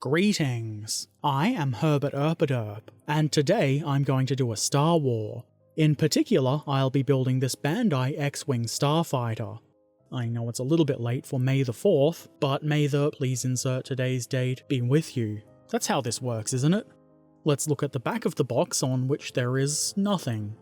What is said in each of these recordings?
Greetings, I am Herbert Erpaderp, and today I'm going to do a Star War. In particular, I'll be building this Bandai X-Wing Starfighter. I know it's a little bit late for May the 4th, but may the please insert today's date be with you. That's how this works, isn't it? Let's look at the back of the box, on which there is nothing.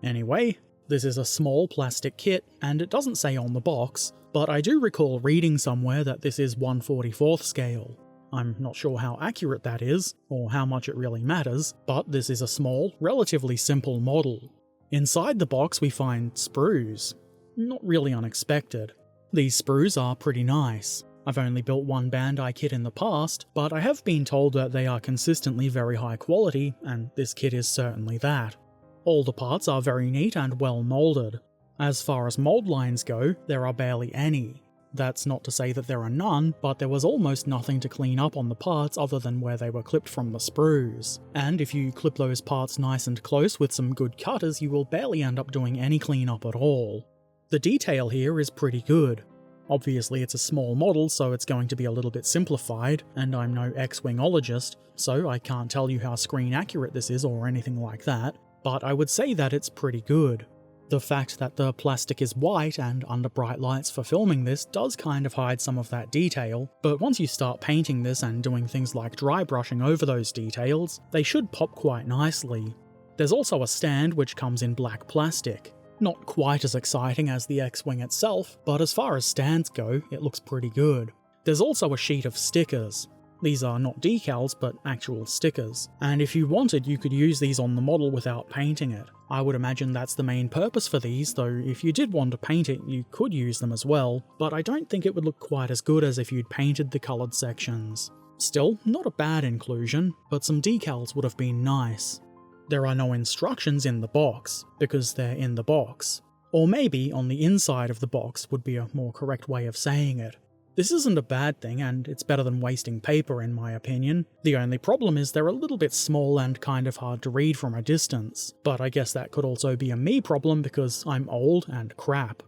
Anyway, this is a small plastic kit, and it doesn't say on the box, but I do recall reading somewhere that this is 1/44th scale. I'm not sure how accurate that is, or how much it really matters, but this is a small, relatively simple model. Inside the box we find sprues. Not really unexpected. These sprues are pretty nice. I've only built one Bandai kit in the past, but I have been told that they are consistently very high quality, and this kit is certainly that. All the parts are very neat and well moulded. As far as mould lines go, there are barely any. That's not to say that there are none, but there was almost nothing to clean up on the parts other than where they were clipped from the sprues. And if you clip those parts nice and close with some good cutters, you will barely end up doing any cleanup at all. The detail here is pretty good. Obviously it's a small model, so it's going to be a little bit simplified, and I'm no X-Wingologist, so I can't tell you how screen accurate this is or anything like that, but I would say that it's pretty good. The fact that the plastic is white and under bright lights for filming this does kind of hide some of that detail, but once you start painting this and doing things like dry brushing over those details, they should pop quite nicely. There's also a stand which comes in black plastic. Not quite as exciting as the X-Wing itself, but as far as stands go, it looks pretty good. There's also a sheet of stickers. These are not decals, but actual stickers, and if you wanted you could use these on the model without painting it. I would imagine that's the main purpose for these, though if you did want to paint it you could use them as well, but I don't think it would look quite as good as if you'd painted the coloured sections. Still, not a bad inclusion, but some decals would have been nice. There are no instructions in the box, because they're in the box. Or maybe on the inside of the box would be a more correct way of saying it. This isn't a bad thing, and it's better than wasting paper in my opinion. The only problem is they're a little bit small and kind of hard to read from a distance, but I guess that could also be a me problem because I'm old and crap.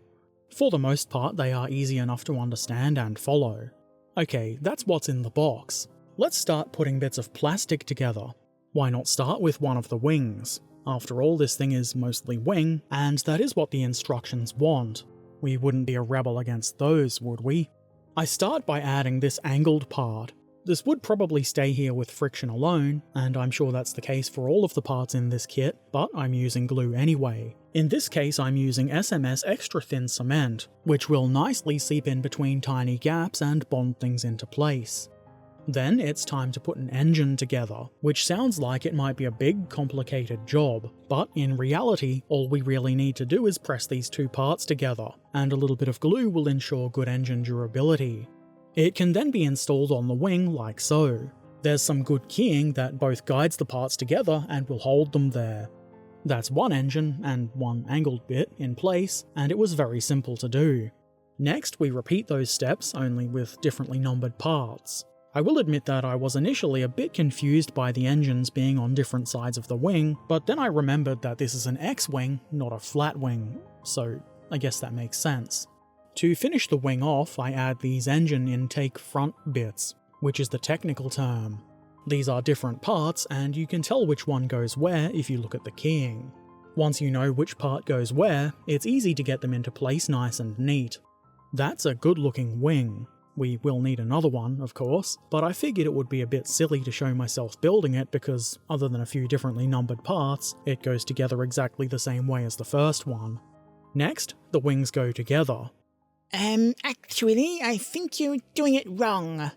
For the most part, they are easy enough to understand and follow. Okay, that's what's in the box. Let's start putting bits of plastic together. Why not start with one of the wings? After all, this thing is mostly wing, and that is what the instructions want. We wouldn't be a rebel against those, would we? I start by adding this angled part. This would probably stay here with friction alone, and I'm sure that's the case for all of the parts in this kit, but I'm using glue anyway. In this case I'm using SMS extra thin cement, which will nicely seep in between tiny gaps and bond things into place. Then it's time to put an engine together, which sounds like it might be a big, complicated job, but in reality, all we really need to do is press these two parts together, and a little bit of glue will ensure good engine durability. It can then be installed on the wing like so. There's some good keying that both guides the parts together and will hold them there. That's one engine, and one angled bit, in place, and it was very simple to do. Next, we repeat those steps, only with differently numbered parts. I will admit that I was initially a bit confused by the engines being on different sides of the wing, but then I remembered that this is an X-Wing, not a flat wing, so I guess that makes sense. To finish the wing off, I add these engine intake front bits, which is the technical term. These are different parts, and you can tell which one goes where if you look at the keying. Once you know which part goes where, it's easy to get them into place nice and neat. That's a good looking wing. We will need another one, of course, but I figured it would be a bit silly to show myself building it because, other than a few differently numbered parts, it goes together exactly the same way as the first one. Next, the wings go together. Actually, I think you're doing it wrong.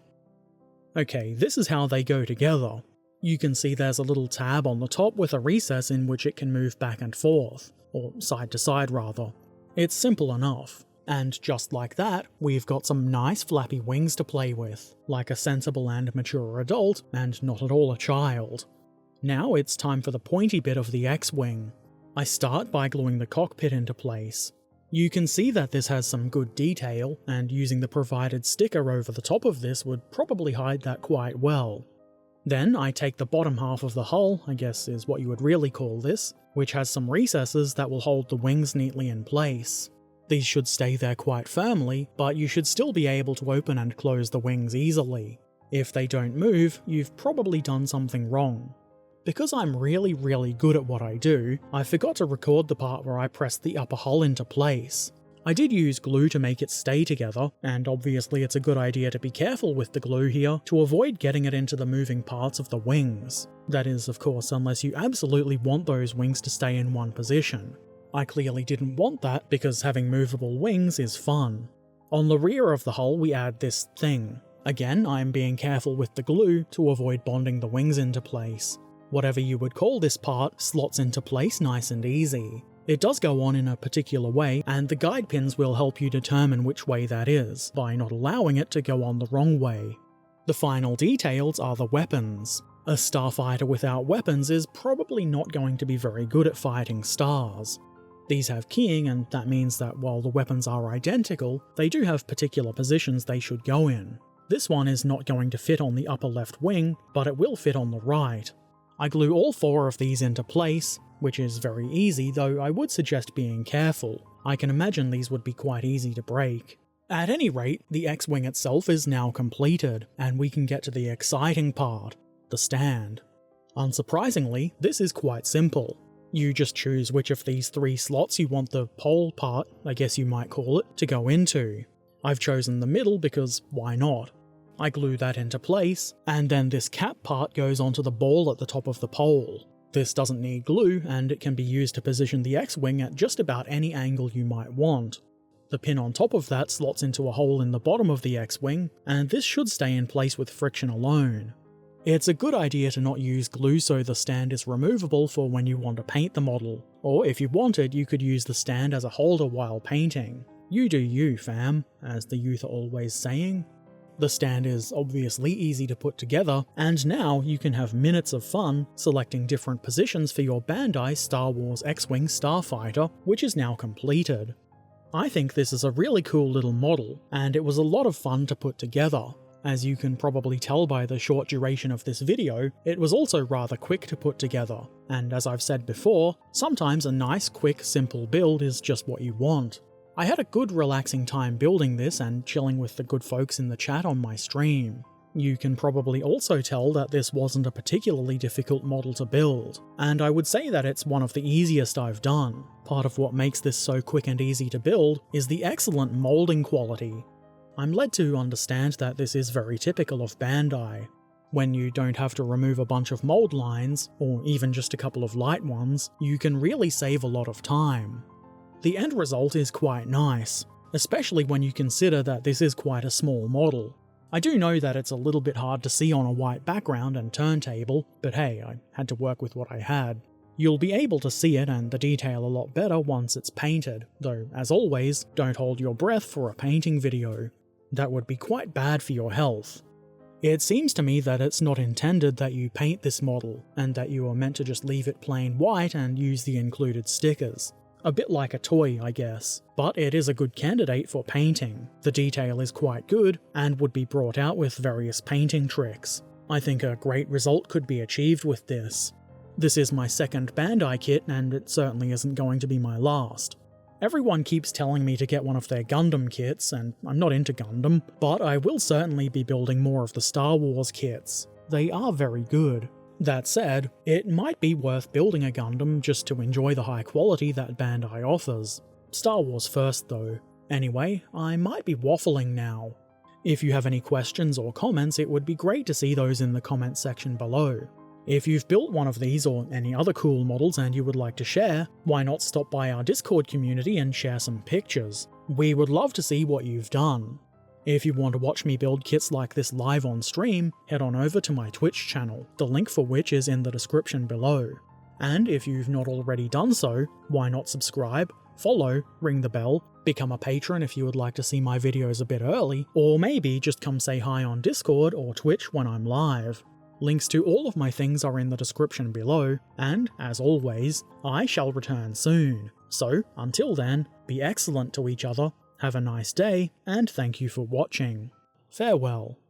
Okay, this is how they go together. You can see there's a little tab on the top with a recess in which it can move back and forth, or side to side rather. It's simple enough. And just like that, we've got some nice flappy wings to play with, like a sensible and mature adult, and not at all a child. Now it's time for the pointy bit of the X-Wing. I start by gluing the cockpit into place. You can see that this has some good detail, and using the provided sticker over the top of this would probably hide that quite well. Then I take the bottom half of the hull, I guess is what you would really call this, which has some recesses that will hold the wings neatly in place. These should stay there quite firmly, but you should still be able to open and close the wings easily. If they don't move, you've probably done something wrong. Because I'm really good at what I do, I forgot to record the part where I pressed the upper hull into place. I did use glue to make it stay together, and obviously it's a good idea to be careful with the glue here to avoid getting it into the moving parts of the wings. That is, of course, unless you absolutely want those wings to stay in one position. I clearly didn't want that because having movable wings is fun. On the rear of the hull we add this thing. Again, I'm being careful with the glue to avoid bonding the wings into place. Whatever you would call this part slots into place nice and easy. It does go on in a particular way, and the guide pins will help you determine which way that is, by not allowing it to go on the wrong way. The final details are the weapons. A starfighter without weapons is probably not going to be very good at fighting stars. These have keying, and that means that while the weapons are identical, they do have particular positions they should go in. This one is not going to fit on the upper left wing, but it will fit on the right. I glue all 4 of these into place, which is very easy, though I would suggest being careful. I can imagine these would be quite easy to break. At any rate, the X-Wing itself is now completed, and we can get to the exciting part, the stand. Unsurprisingly, this is quite simple. You just choose which of these 3 slots you want the pole part, I guess you might call it, to go into. I've chosen the middle because why not? I glue that into place, and then this cap part goes onto the ball at the top of the pole. This doesn't need glue, and it can be used to position the X-Wing at just about any angle you might want. The pin on top of that slots into a hole in the bottom of the X-Wing, and this should stay in place with friction alone. It's a good idea to not use glue so the stand is removable for when you want to paint the model, or if you wanted, you could use the stand as a holder while painting. You do you, fam, as the youth are always saying. The stand is obviously easy to put together, and now you can have minutes of fun selecting different positions for your Bandai Star Wars X-Wing Starfighter, which is now completed. I think this is a really cool little model, and it was a lot of fun to put together. As you can probably tell by the short duration of this video, it was also rather quick to put together, and as I've said before, sometimes a nice, quick, simple build is just what you want. I had a good relaxing time building this and chilling with the good folks in the chat on my stream. You can probably also tell that this wasn't a particularly difficult model to build, and I would say that it's one of the easiest I've done. Part of what makes this so quick and easy to build is the excellent moulding quality. I'm led to understand that this is very typical of Bandai. When you don't have to remove a bunch of mould lines, or even just a couple of light ones, you can really save a lot of time. The end result is quite nice, especially when you consider that this is quite a small model. I do know that it's a little bit hard to see on a white background and turntable, but hey, I had to work with what I had. You'll be able to see it and the detail a lot better once it's painted, though as always, don't hold your breath for a painting video. That would be quite bad for your health. It seems to me that it's not intended that you paint this model, and that you are meant to just leave it plain white and use the included stickers. A bit like a toy, I guess, but it is a good candidate for painting. The detail is quite good, and would be brought out with various painting tricks. I think a great result could be achieved with this. This is my second Bandai kit, and it certainly isn't going to be my last. Everyone keeps telling me to get one of their Gundam kits, and I'm not into Gundam, but I will certainly be building more of the Star Wars kits. They are very good. That said, it might be worth building a Gundam just to enjoy the high quality that Bandai offers. Star Wars first though. Anyway, I might be waffling now. If you have any questions or comments, it would be great to see those in the comments section below. If you've built one of these or any other cool models and you would like to share, why not stop by our Discord community and share some pictures? We would love to see what you've done. If you want to watch me build kits like this live on stream, head on over to my Twitch channel, the link for which is in the description below. And if you've not already done so, why not subscribe, follow, ring the bell, become a patron if you would like to see my videos a bit early, or maybe just come say hi on Discord or Twitch when I'm live. Links to all of my things are in the description below, and, as always, I shall return soon. So, until then, be excellent to each other, have a nice day, and thank you for watching. Farewell.